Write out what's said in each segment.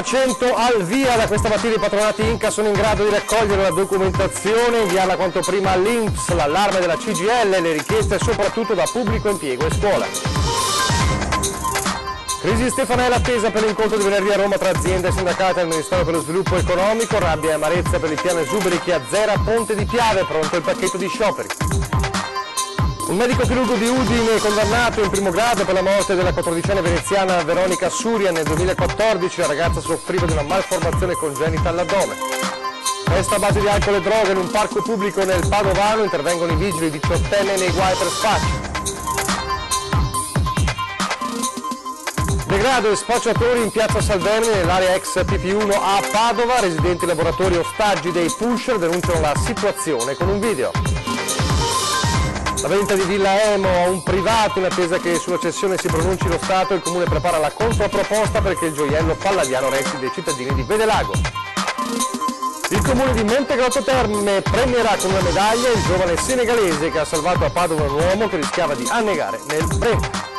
Quota 100 al via. Da questa mattina i patronati Inca sono in grado di raccogliere la documentazione e inviarla quanto prima all'INPS, l'allarme della CGIL, le richieste soprattutto da pubblico impiego e scuola. Crisi Stefanella attesa per l'incontro di venerdì a Roma tra aziende e sindacati al Ministero per lo Sviluppo Economico, rabbia e amarezza per il piano Esuberi che azzera Ponte di Piave, pronto il pacchetto di scioperi. Un medico chirurgo di Udine condannato in primo grado per la morte della 14enne veneziana Veronica Suria nel 2014, la ragazza soffriva di una malformazione congenita all'addome. Test a base di alcol e droga in un parco pubblico nel Padovano, intervengono i vigili 18enne nei guai per spaccio. Degrado e spacciatori in piazza Salverni nell'area ex PP1 a Padova, residenti e lavoratori ostaggi dei pusher denunciano la situazione con un video. La vendita di Villa Emo a un privato in attesa che sulla cessione si pronunci lo Stato, il Comune prepara la controproposta perché il gioiello palladiano resti dei cittadini di Vedelago. Il Comune di Montegrotto Terme premierà con una medaglia il giovane senegalese che ha salvato a Padova un uomo che rischiava di annegare nel Brenta.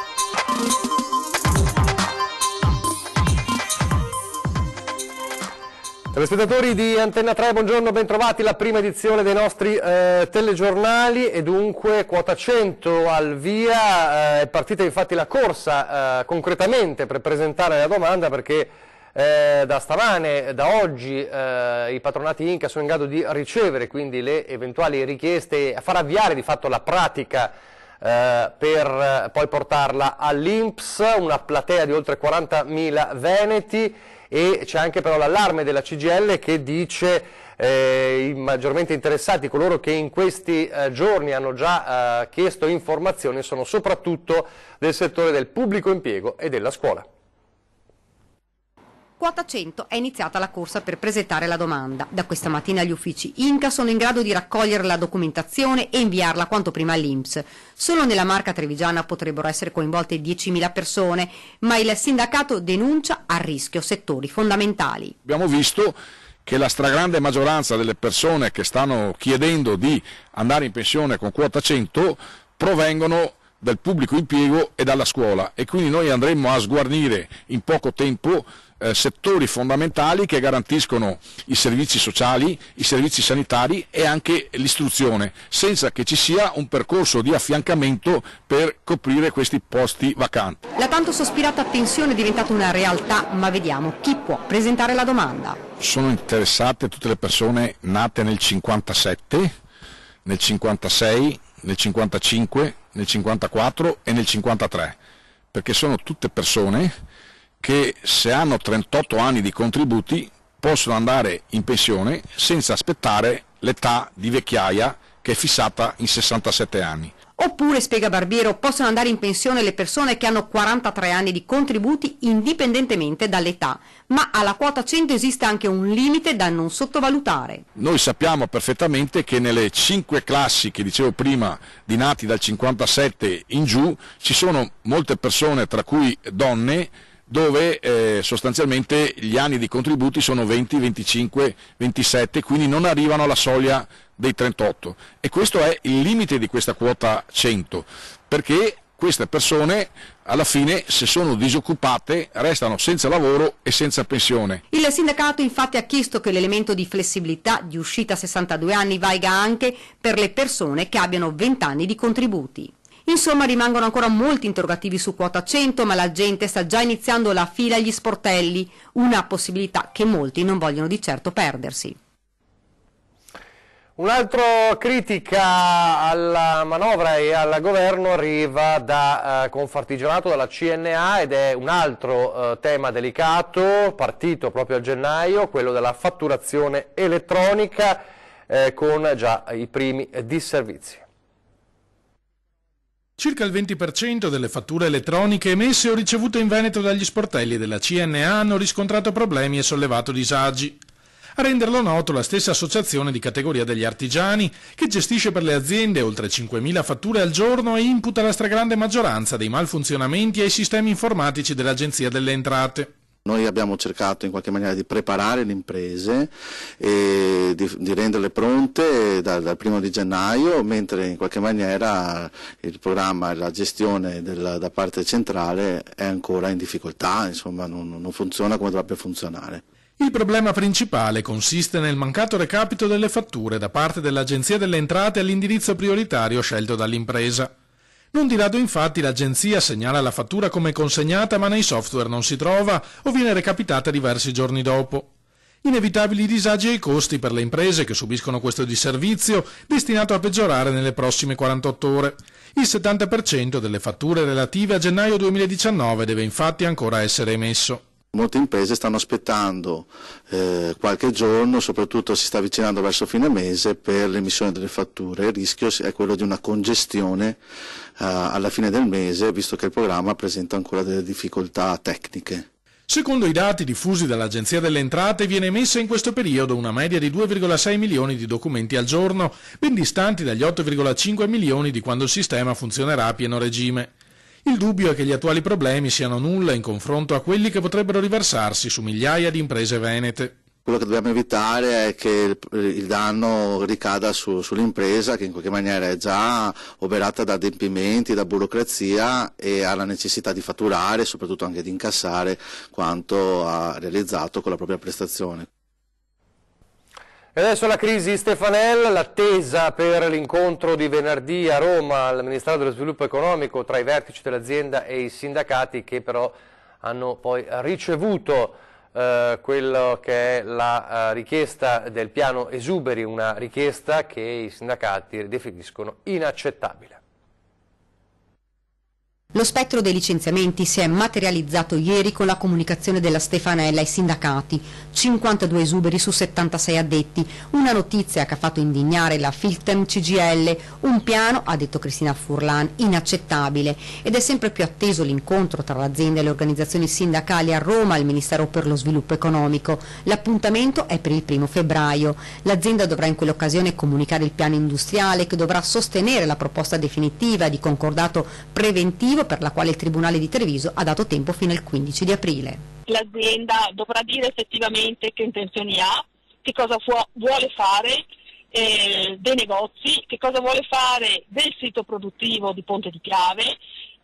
Telespettatori di Antenna 3, buongiorno, bentrovati, la prima edizione dei nostri telegiornali e dunque quota 100 al via, è partita infatti la corsa concretamente per presentare la domanda perché da stamane, da oggi i patronati Inca sono in grado di ricevere quindi le eventuali richieste, a far avviare di fatto la pratica per poi portarla all'INPS, una platea di oltre 40.000 veneti. E c'è anche però l'allarme della CGIL che dice i maggiormente interessati, coloro che in questi giorni hanno già chiesto informazioni, sono soprattutto del settore del pubblico impiego e della scuola. Quota 100 è iniziata la corsa per presentare la domanda. Da questa mattina gli uffici Inca sono in grado di raccogliere la documentazione e inviarla quanto prima all'INPS. Solo nella Marca trevigiana potrebbero essere coinvolte 10.000 persone, ma il sindacato denuncia a rischio settori fondamentali. Abbiamo visto che la stragrande maggioranza delle persone che stanno chiedendo di andare in pensione con quota 100 provengono dal pubblico impiego e dalla scuola e quindi noi andremo a sguarnire in poco tempo settori fondamentali che garantiscono i servizi sociali, i servizi sanitari e anche l'istruzione, senza che ci sia un percorso di affiancamento per coprire questi posti vacanti. La tanto sospirata pensione è diventata una realtà, ma vediamo chi può presentare la domanda. Sono interessate tutte le persone nate nel 57, nel 56, nel 55, nel 54 e nel 53, perché sono tutte persone che se hanno 38 anni di contributi possono andare in pensione senza aspettare l'età di vecchiaia che è fissata in 67 anni. Oppure, spiega Barbiero, possono andare in pensione le persone che hanno 43 anni di contributi indipendentemente dall'età, ma alla quota 100 esiste anche un limite da non sottovalutare. Noi sappiamo perfettamente che nelle 5 classi che dicevo prima di nati dal 57 in giù ci sono molte persone, tra cui donne, dove sostanzialmente gli anni di contributi sono 20, 25, 27, quindi non arrivano alla soglia dei 38 e questo è il limite di questa quota 100, perché queste persone alla fine, se sono disoccupate, restano senza lavoro e senza pensione. Il sindacato infatti ha chiesto che l'elemento di flessibilità di uscita a 62 anni valga anche per le persone che abbiano 20 anni di contributi. Insomma, rimangono ancora molti interrogativi su quota 100, ma la gente sta già iniziando la fila agli sportelli, una possibilità che molti non vogliono di certo perdersi. Un'altra critica alla manovra e al governo arriva da Confartigianato, dalla CNA, ed è un altro tema delicato, partito proprio a gennaio, quello della fatturazione elettronica, con già i primi disservizi. Circa il 20% delle fatture elettroniche emesse o ricevute in Veneto dagli sportelli della CNA hanno riscontrato problemi e sollevato disagi. A renderlo noto la stessa associazione di categoria degli artigiani, che gestisce per le aziende oltre 5.000 fatture al giorno e imputa la stragrande maggioranza dei malfunzionamenti ai sistemi informatici dell'Agenzia delle Entrate. Noi abbiamo cercato in qualche maniera di preparare le imprese e di renderle pronte dal 1° di gennaio, mentre in qualche maniera il programma e la gestione da parte centrale è ancora in difficoltà, insomma non funziona come dovrebbe funzionare. Il problema principale consiste nel mancato recapito delle fatture da parte dell'Agenzia delle Entrate all'indirizzo prioritario scelto dall'impresa. Non di rado infatti l'agenzia segnala la fattura come consegnata ma nei software non si trova o viene recapitata diversi giorni dopo. Inevitabili disagi e costi per le imprese che subiscono questo disservizio destinato a peggiorare nelle prossime 48 ore. Il 70% delle fatture relative a gennaio 2019 deve infatti ancora essere emesso. Molte imprese stanno aspettando qualche giorno, soprattutto si sta avvicinando verso fine mese per l'emissione delle fatture. Il rischio è quello di una congestione alla fine del mese, visto che il programma presenta ancora delle difficoltà tecniche. Secondo i dati diffusi dall'Agenzia delle Entrate viene emessa in questo periodo una media di 2,6 milioni di documenti al giorno, ben distanti dagli 8,5 milioni di quando il sistema funzionerà a pieno regime. Il dubbio è che gli attuali problemi siano nulla in confronto a quelli che potrebbero riversarsi su migliaia di imprese venete. Quello che dobbiamo evitare è che il danno ricada sull'impresa, che in qualche maniera è già oberata da adempimenti, da burocrazia e ha la necessità di fatturare e soprattutto anche di incassare quanto ha realizzato con la propria prestazione. E adesso la crisi Stefanel, l'attesa per l'incontro di venerdì a Roma al Ministero dello Sviluppo Economico tra i vertici dell'azienda e i sindacati, che però hanno poi ricevuto quello che è la richiesta del piano esuberi, una richiesta che i sindacati definiscono inaccettabile. Lo spettro dei licenziamenti si è materializzato ieri con la comunicazione della Stefanel ai sindacati, 52 esuberi su 76 addetti, una notizia che ha fatto indignare la Filtem CGIL, un piano, ha detto Cristina Furlan, inaccettabile, ed è sempre più atteso l'incontro tra l'azienda e le organizzazioni sindacali a Roma al Ministero per lo Sviluppo Economico. L'appuntamento è per il 1° febbraio. L'azienda dovrà in quell'occasione comunicare il piano industriale che dovrà sostenere la proposta definitiva di concordato preventivo per la quale il Tribunale di Treviso ha dato tempo fino al 15 di aprile. L'azienda dovrà dire effettivamente che intenzioni ha, che cosa vuole fare dei negozi, che cosa vuole fare del sito produttivo di Ponte di Piave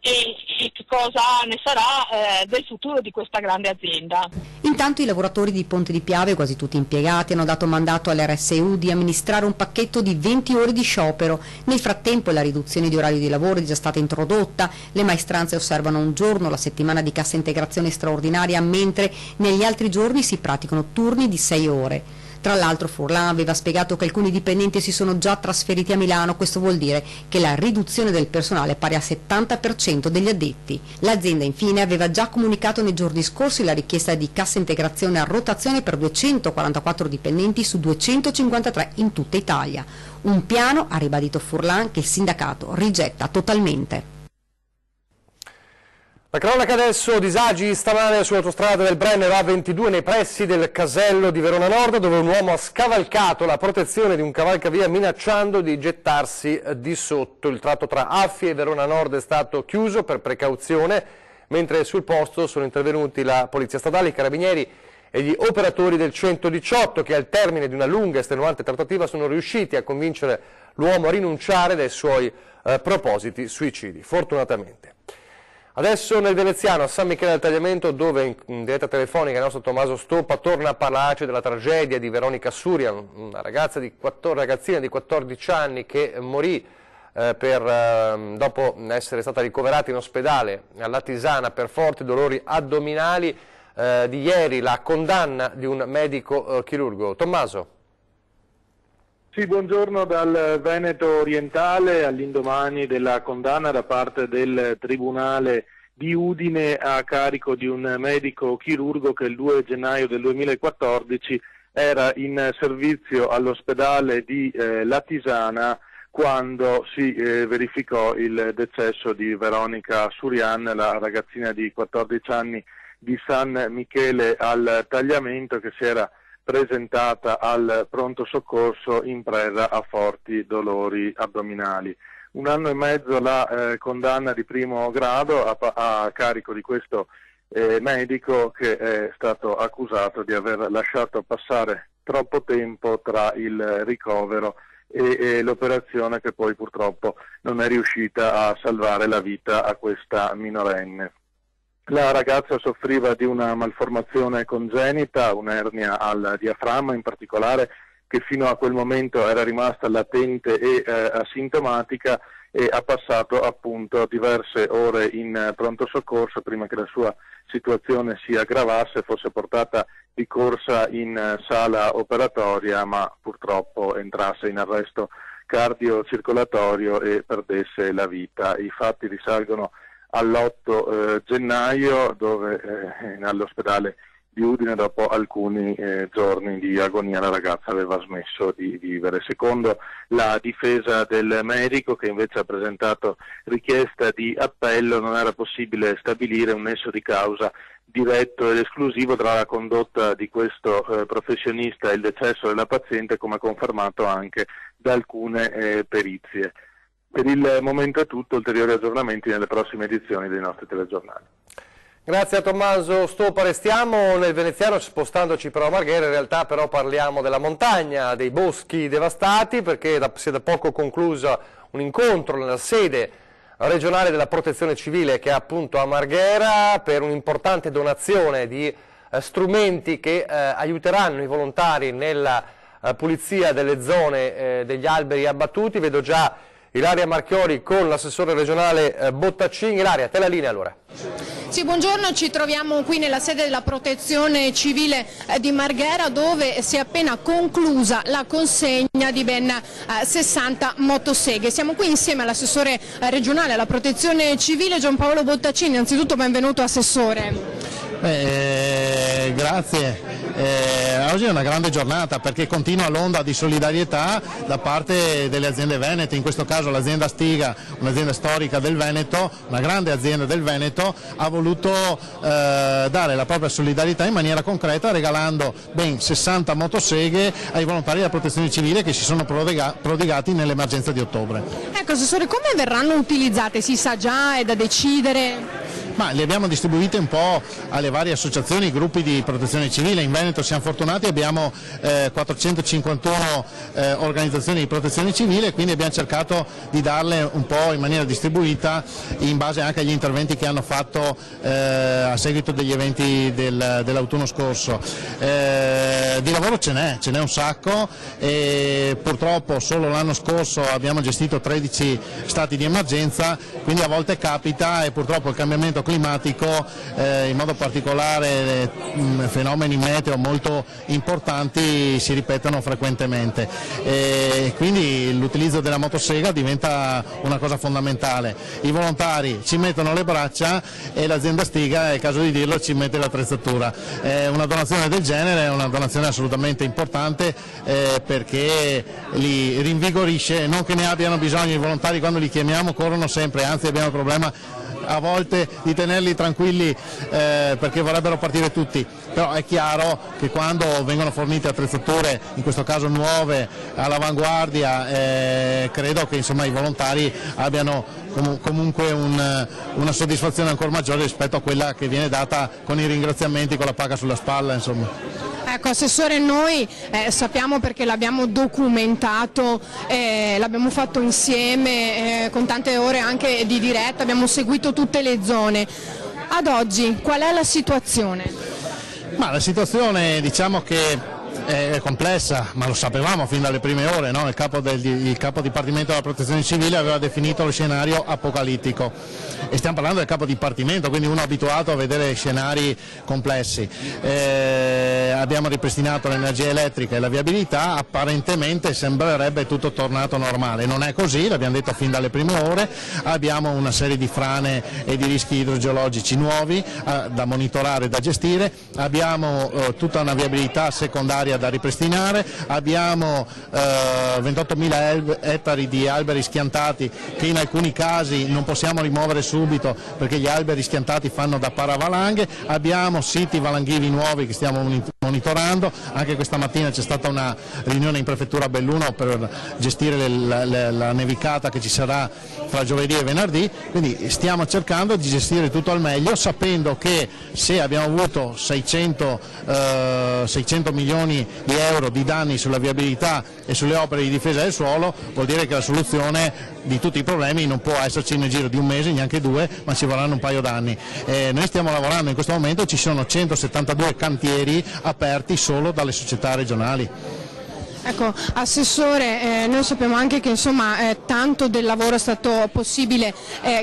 e che cosa ne sarà del futuro di questa grande azienda. Intanto i lavoratori di Ponte di Piave, quasi tutti impiegati, hanno dato mandato all'RSU di amministrare un pacchetto di 20 ore di sciopero. Nel frattempo la riduzione di orario di lavoro è già stata introdotta, le maestranze osservano un giorno la settimana di cassa integrazione straordinaria, mentre negli altri giorni si praticano turni di 6 ore. Tra l'altro Furlan aveva spiegato che alcuni dipendenti si sono già trasferiti a Milano, questo vuol dire che la riduzione del personale è pari al 70% degli addetti. L'azienda infine aveva già comunicato nei giorni scorsi la richiesta di cassa integrazione a rotazione per 244 dipendenti su 253 in tutta Italia. Un piano, ha ribadito Furlan, che il sindacato rigetta totalmente. La cronaca adesso, disagi stamane sull'autostrada del Brennero A22 nei pressi del casello di Verona Nord, dove un uomo ha scavalcato la protezione di un cavalcavia minacciando di gettarsi di sotto. Il tratto tra Affie e Verona Nord è stato chiuso per precauzione, mentre sul posto sono intervenuti la Polizia Stradale, i Carabinieri e gli operatori del 118 che al termine di una lunga e estenuante trattativa sono riusciti a convincere l'uomo a rinunciare dai suoi propositi suicidi, fortunatamente. Adesso nel Veneziano, a San Michele del Tagliamento, dove in diretta telefonica il nostro Tommaso Stoppa torna a parlarci della tragedia di Veronica Surria, una ragazzina di 14 anni che morì dopo essere stata ricoverata in ospedale alla Tisana per forti dolori addominali. Di ieri la condanna di un medico chirurgo. Tommaso. Sì, buongiorno dal Veneto orientale, all'indomani della condanna da parte del Tribunale di Udine a carico di un medico chirurgo che il 2 gennaio del 2014 era in servizio all'ospedale di Latisana quando si verificò il decesso di Veronica Surrian, la ragazzina di 14 anni di San Michele al Tagliamento, che si era presentata al pronto soccorso in preda a forti dolori addominali. 1 anno e mezzo la condanna di primo grado a carico di questo medico che è stato accusato di aver lasciato passare troppo tempo tra il ricovero e l'operazione, che poi purtroppo non è riuscita a salvare la vita a questa minorenne. La ragazza soffriva di una malformazione congenita, un'ernia al diaframma in particolare, che fino a quel momento era rimasta latente e asintomatica, e ha passato appunto diverse ore in pronto soccorso prima che la sua situazione si aggravasse, fosse portata di corsa in sala operatoria, ma purtroppo entrasse in arresto cardiocircolatorio e perdesse la vita. I fatti risalgono all'8 gennaio, dove all'ospedale di Udine, dopo alcuni giorni di agonia, la ragazza aveva smesso di vivere. Secondo la difesa del medico, che invece ha presentato richiesta di appello, non era possibile stabilire un nesso di causa diretto ed esclusivo tra la condotta di questo professionista e il decesso della paziente, come confermato anche da alcune perizie. Per il momento è tutto, ulteriori aggiornamenti nelle prossime edizioni dei nostri telegiornali. Grazie a Tommaso Stopa. Restiamo nel veneziano, spostandoci però a Marghera. In realtà però parliamo della montagna, dei boschi devastati, perché si è da poco concluso un incontro nella sede regionale della Protezione Civile, che è appunto a Marghera, per un'importante donazione di strumenti che aiuteranno i volontari nella pulizia delle zone degli alberi abbattuti. Vedo già Ilaria Marchiori con l'assessore regionale Bottaccini. Ilaria, te la linea allora. Sì, buongiorno, ci troviamo qui nella sede della Protezione Civile di Marghera, dove si è appena conclusa la consegna di ben 60 motoseghe. Siamo qui insieme all'assessore regionale alla Protezione Civile Giampaolo Bottaccini. Innanzitutto benvenuto assessore. Grazie. Oggi è una grande giornata, perché continua l'onda di solidarietà da parte delle aziende venete, in questo caso l'azienda Stiga, un'azienda storica del Veneto, una grande azienda del Veneto, ha voluto dare la propria solidarietà in maniera concreta, regalando ben 60 motoseghe ai volontari della Protezione Civile che si sono prodigati nell'emergenza di ottobre. Ecco assessore, come verranno utilizzate? Si sa già, è da decidere? Ma le abbiamo distribuite un po' alle varie associazioni, gruppi di protezione civile. In Veneto siamo fortunati, abbiamo 451 organizzazioni di protezione civile, quindi abbiamo cercato di darle un po' in maniera distribuita, in base anche agli interventi che hanno fatto a seguito degli eventi dell'autunno scorso. Di lavoro ce n'è un sacco, e purtroppo solo l'anno scorso abbiamo gestito 13 stati di emergenza, quindi a volte capita, e purtroppo il cambiamento climatico, in modo particolare fenomeni meteo molto importanti, si ripetono frequentemente, quindi l'utilizzo della motosega diventa una cosa fondamentale. I volontari ci mettono le braccia e l'azienda Stiga, è il caso di dirlo, ci mette l'attrezzatura. Una donazione del genere è una donazione assolutamente importante, perché li rinvigorisce, non che ne abbiano bisogno. I volontari, quando li chiamiamo, corrono sempre, anzi abbiamo il problema a volte di tenerli tranquilli, perché vorrebbero partire tutti, però è chiaro che quando vengono fornite attrezzature, in questo caso nuove, all'avanguardia, credo che insomma i volontari abbiano comunque una soddisfazione ancora maggiore rispetto a quella che viene data con i ringraziamenti, con la paga sulla spalla, insomma. Ecco assessore, noi sappiamo, perché l'abbiamo documentato, l'abbiamo fatto insieme con tante ore anche di diretta, abbiamo seguito tutte le zone. Ad oggi qual è la situazione? Ma la situazione, diciamo che è complessa, ma lo sapevamo fin dalle prime ore, no? Il capo dipartimento della protezione civile aveva definito lo scenario apocalittico, e stiamo parlando del capo dipartimento, quindi uno abituato a vedere scenari complessi. Abbiamo ripristinato l'energia elettrica e la viabilità, apparentemente sembrerebbe tutto tornato normale, non è così, l'abbiamo detto fin dalle prime ore. Abbiamo una serie di frane e di rischi idrogeologici nuovi da monitorare e da gestire, abbiamo tutta una viabilità secondaria da ripristinare, abbiamo 28.000 ettari di alberi schiantati che in alcuni casi non possiamo rimuovere subito, perché gli alberi schiantati fanno da paravalanghe, abbiamo siti valanghivi nuovi che stiamo monitorando. Anche questa mattina c'è stata una riunione in prefettura a Belluno per gestire la nevicata che ci sarà fra giovedì e venerdì, quindi stiamo cercando di gestire tutto al meglio, sapendo che se abbiamo avuto 600 milioni di euro di danni sulla viabilità e sulle opere di difesa del suolo, vuol dire che la soluzione di tutti i problemi non può esserci nel giro di un mese, neanche due, ma ci vorranno un paio d'anni. Noi stiamo lavorando in questo momento, ci sono 172 cantieri aperti solo dalle società regionali. Ecco, Assessore, noi sappiamo anche che insomma tanto del lavoro è stato possibile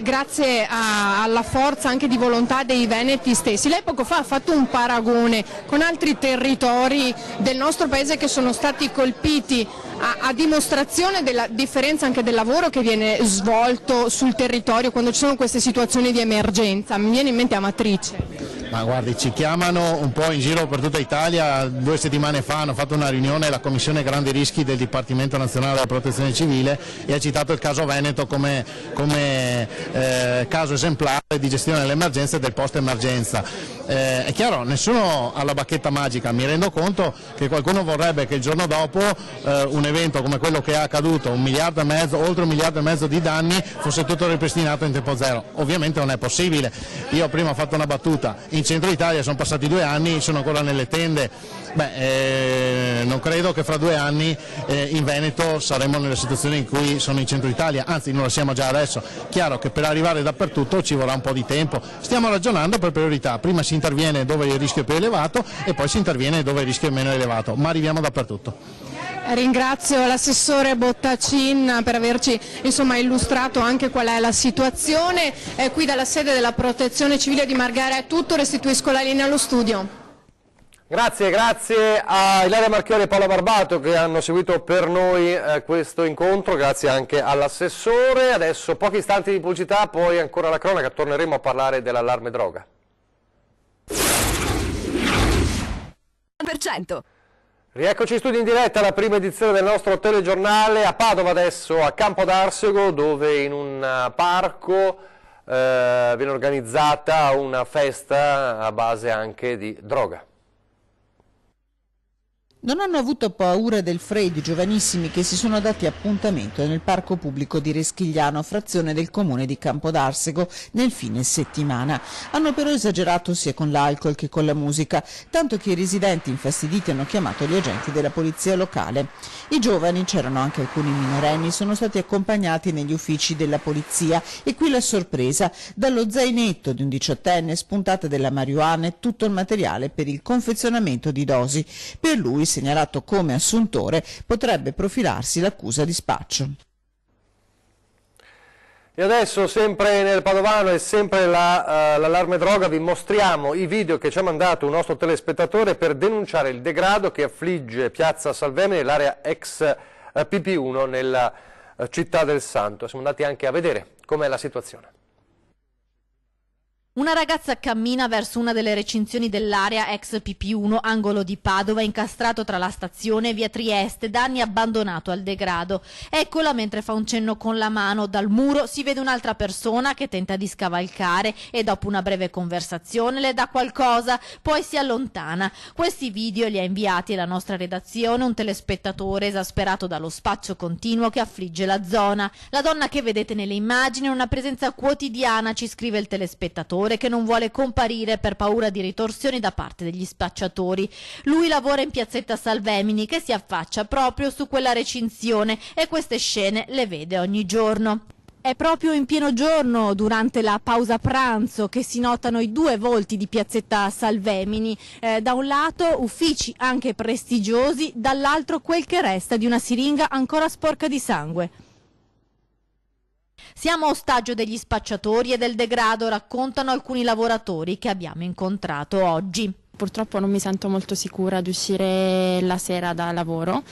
grazie alla forza anche di volontà dei veneti stessi. Lei poco fa ha fatto un paragone con altri territori del nostro paese che sono stati colpiti, a dimostrazione della differenza anche del lavoro che viene svolto sul territorio quando ci sono queste situazioni di emergenza. Mi viene in mente Amatrice. Ma guardi, ci chiamano un po' in giro per tutta Italia. 2 settimane fa hanno fatto una riunione la Commissione Grandi Rischi del Dipartimento Nazionale della Protezione Civile e ha citato il caso Veneto come caso esemplare di gestione dell'emergenza e del post-emergenza. È chiaro, nessuno ha la bacchetta magica, mi rendo conto che qualcuno vorrebbe che il giorno dopo un evento come quello che è accaduto, oltre 1,5 miliardi di danni, fosse tutto ripristinato in tempo zero. Ovviamente non è possibile. Io prima ho fatto una battuta, in centro Italia sono passati 2 anni, sono ancora nelle tende. Non credo che fra 2 anni in Veneto saremo nella situazione in cui sono in centro Italia, anzi non lo siamo già adesso. Chiaro che per arrivare dappertutto ci vorrà un po' di tempo. Stiamo ragionando per priorità, prima si interviene dove il rischio è più elevato e poi si interviene dove il rischio è meno elevato, ma arriviamo dappertutto. Ringrazio l'assessore Bottacin per averci illustrato anche qual è la situazione. Qui dalla sede della Protezione Civile di Marghera è tutto, restituisco la linea allo studio. Grazie a Ilaria Marchiori e Paola Barbato che hanno seguito per noi questo incontro, grazie anche all'assessore. Adesso pochi istanti di pubblicità, poi ancora la cronaca, torneremo a parlare dell'allarme droga. 100%. Rieccoci in studio in diretta alla prima edizione del nostro telegiornale a Padova, adesso a Campo d'Arsego, dove in un parco viene organizzata una festa a base anche di droga. Non hanno avuto paura del freddo i giovanissimi che si sono dati appuntamento nel parco pubblico di Reschigliano, frazione del comune di Campo d'Arsego, nel fine settimana. Hanno però esagerato sia con l'alcol che con la musica, tanto che i residenti infastiditi hanno chiamato gli agenti della polizia locale. I giovani, c'erano anche alcuni minorenni, sono stati accompagnati negli uffici della polizia e qui la sorpresa, dallo zainetto di un 18enne spuntata della marijuana e tutto il materiale per il confezionamento di dosi. Per lui, segnalato come assuntore, potrebbe profilarsi l'accusa di spaccio. E adesso, sempre nel Padovano e sempre l'allarme droga, vi mostriamo i video che ci ha mandato un nostro telespettatore per denunciare il degrado che affligge Piazza Salvemini, l'area ex PP1 nella città del Santo. Siamo andati anche a vedere com'è la situazione. Una ragazza cammina verso una delle recinzioni dell'area ex PP1, angolo di Padova, incastrato tra la stazione e via Trieste, da anni abbandonato al degrado. Eccola mentre fa un cenno con la mano. Dal muro si vede un'altra persona che tenta di scavalcare e dopo una breve conversazione le dà qualcosa, poi si allontana. Questi video li ha inviati alla nostra redazione un telespettatore esasperato dallo spaccio continuo che affligge la zona. La donna che vedete nelle immagini è una presenza quotidiana, ci scrive il telespettatore, che non vuole comparire per paura di ritorsioni da parte degli spacciatori. Lui lavora in piazzetta Salvemini, che si affaccia proprio su quella recinzione, e queste scene le vede ogni giorno. È proprio in pieno giorno, durante la pausa pranzo, che si notano i 2 volti di piazzetta Salvemini. Da un lato uffici anche prestigiosi, dall'altro quel che resta di una siringa ancora sporca di sangue. Siamo ostaggio degli spacciatori e del degrado, raccontano alcuni lavoratori che abbiamo incontrato oggi. Purtroppo non mi sento molto sicura di uscire la sera da lavoro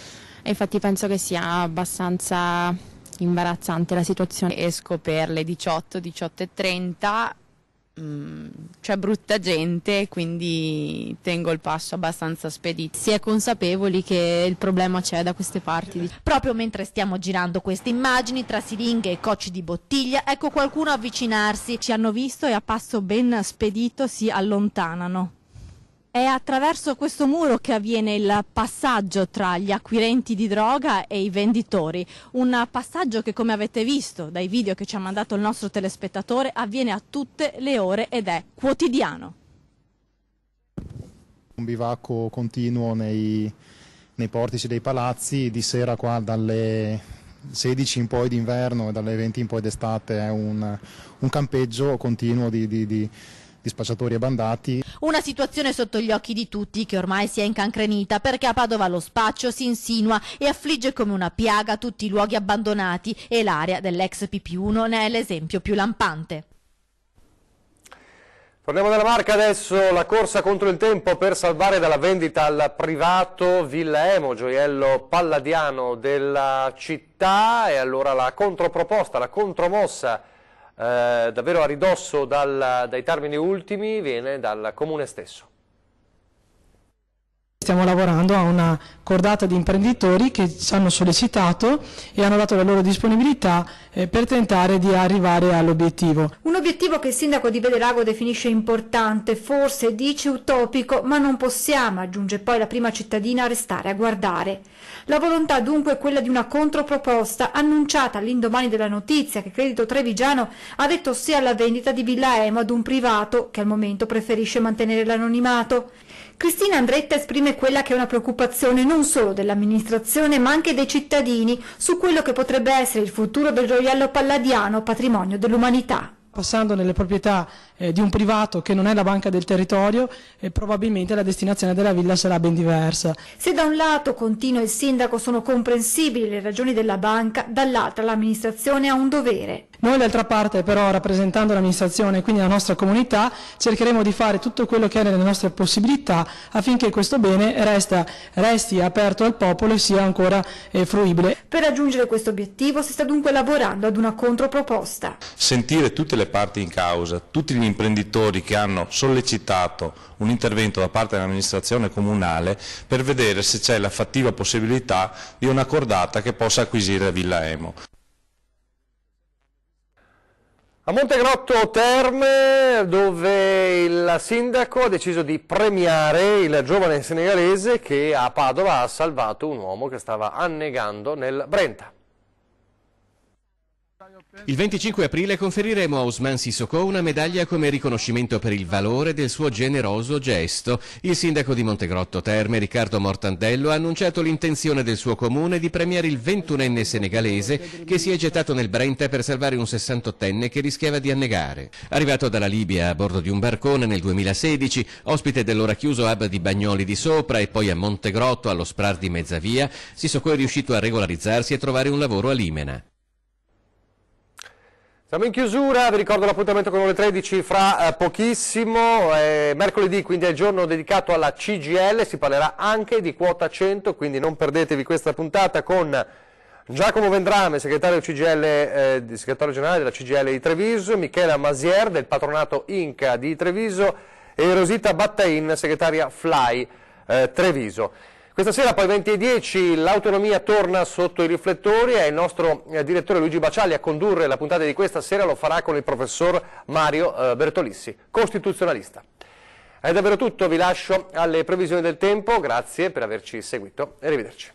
e infatti penso che sia abbastanza imbarazzante la situazione. Esco per le 18:30, c'è brutta gente, quindi tengo il passo abbastanza spedito. Si è consapevoli che il problema c'è da queste parti. Proprio mentre stiamo girando queste immagini, tra siringhe e cocci di bottiglia, ecco qualcuno avvicinarsi. Ci hanno visto e a passo ben spedito si allontanano. È attraverso questo muro che avviene il passaggio tra gli acquirenti di droga e i venditori, un passaggio che, come avete visto dai video che ci ha mandato il nostro telespettatore, avviene a tutte le ore ed è quotidiano. Un bivacco continuo nei portici dei palazzi, di sera qua dalle 16 in poi d'inverno e dalle 20 in poi d'estate è un campeggio continuo di spacciatori e bandati. Una situazione sotto gli occhi di tutti che ormai si è incancrenita, perché a Padova lo spaccio si insinua e affligge come una piaga tutti i luoghi abbandonati e l'area dell'ex PP1 ne è l'esempio più lampante. Torniamo nella Marca adesso, la corsa contro il tempo per salvare dalla vendita al privato Villa Emo, gioiello palladiano della città, e allora la controproposta, la contromossa davvero a ridosso dai termini ultimi viene dal Comune stesso. Stiamo lavorando a una cordata di imprenditori che ci hanno sollecitato e hanno dato la loro disponibilità per tentare di arrivare all'obiettivo. Un obiettivo che il sindaco di Vedelago definisce importante, forse dice utopico, ma non possiamo, aggiunge poi la prima cittadina, restare a guardare. La volontà dunque è quella di una controproposta annunciata all'indomani della notizia che Credito Trevigiano ha detto sì alla vendita di Villa Emo ad un privato che al momento preferisce mantenere l'anonimato. Cristina Andretta esprime quella che è una preoccupazione non solo dell'amministrazione ma anche dei cittadini su quello che potrebbe essere il futuro del gioiello palladiano, patrimonio dell'umanità. Passando nelle proprietà di un privato che non è la banca del territorio, probabilmente la destinazione della villa sarà ben diversa. Se da un lato, continua il sindaco, sono comprensibili le ragioni della banca, dall'altra l'amministrazione ha un dovere. Noi d'altra parte però, rappresentando l'amministrazione e quindi la nostra comunità, cercheremo di fare tutto quello che è nelle nostre possibilità affinché questo bene resti aperto al popolo e sia ancora fruibile. Per raggiungere questo obiettivo si sta dunque lavorando ad una controproposta. Sentire tutte le parti in causa, tutti gli imprenditori che hanno sollecitato un intervento da parte dell'amministrazione comunale per vedere se c'è la fattiva possibilità di una cordata che possa acquisire Villa Emo. A Montegrotto Terme, dove il sindaco ha deciso di premiare il giovane senegalese che a Padova ha salvato un uomo che stava annegando nel Brenta. Il 25 aprile conferiremo a Ousmane Sissoko una medaglia come riconoscimento per il valore del suo generoso gesto. Il sindaco di Montegrotto Terme, Riccardo Mortandello, ha annunciato l'intenzione del suo comune di premiare il 21enne senegalese che si è gettato nel Brenta per salvare un 68enne che rischiava di annegare. Arrivato dalla Libia a bordo di un barcone nel 2016, ospite dell'ora chiuso hub di Bagnoli di Sopra e poi a Montegrotto allo SPRAR di Mezzavia, Sissoko è riuscito a regolarizzarsi e trovare un lavoro a Limena. Siamo in chiusura, vi ricordo l'appuntamento con le 13 fra pochissimo, mercoledì quindi è il giorno dedicato alla CGIL, si parlerà anche di quota 100, quindi non perdetevi questa puntata con Giacomo Vendrame, segretario generale della CGIL di Treviso, Michela Masier del patronato Inca di Treviso e Rosita Battain, segretaria FLAI Treviso. Questa sera poi 20:10 l'autonomia torna sotto i riflettori, è il nostro direttore Luigi Baciali a condurre la puntata di questa sera, lo farà con il professor Mario Bertolissi, costituzionalista. È davvero tutto, vi lascio alle previsioni del tempo, grazie per averci seguito e arrivederci.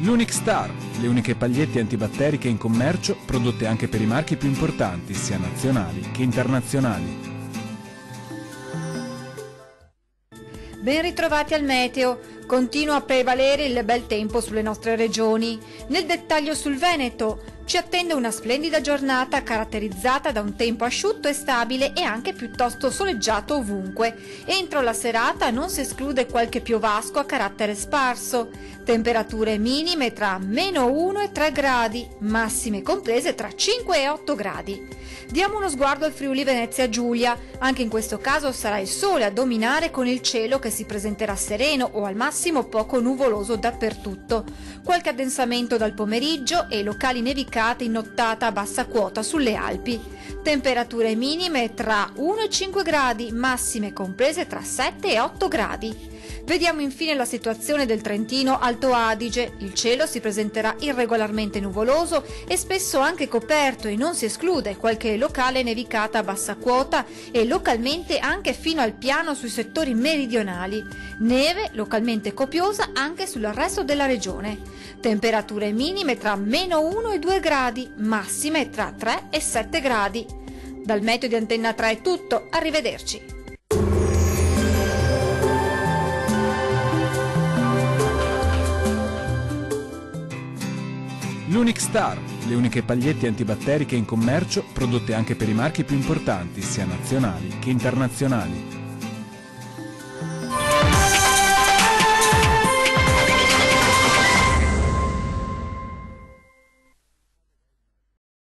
L'Unic Star, le uniche pagliette antibatteriche in commercio, prodotte anche per i marchi più importanti, sia nazionali che internazionali. Ben ritrovati al meteo. Continua a prevalere il bel tempo sulle nostre regioni. Nel dettaglio sul Veneto ci attende una splendida giornata caratterizzata da un tempo asciutto e stabile e anche piuttosto soleggiato ovunque. Entro la serata non si esclude qualche piovasco a carattere sparso. Temperature minime tra -1 e 3 gradi, massime comprese tra 5 e 8 gradi. Diamo uno sguardo al Friuli Venezia Giulia. Anche in questo caso sarà il sole a dominare con il cielo che si presenterà sereno o al massimo poco nuvoloso dappertutto. Qualche addensamento dal pomeriggio e locali nevicate in nottata a bassa quota sulle Alpi. Temperature minime tra 1 e 5 gradi, massime comprese tra 7 e 8 gradi. Vediamo infine la situazione del Trentino Alto Adige. Il cielo si presenterà irregolarmente nuvoloso e spesso anche coperto e non si esclude qualche locale nevicata a bassa quota e localmente anche fino al piano sui settori meridionali. Neve localmente copiosa anche sul resto della regione. Temperature minime tra -1 e 2 gradi, massime tra 3 e 7 gradi. Dal meteo di Antenna 3 è tutto, arrivederci. L'Unic Star, le uniche pagliette antibatteriche in commercio prodotte anche per i marchi più importanti, sia nazionali che internazionali.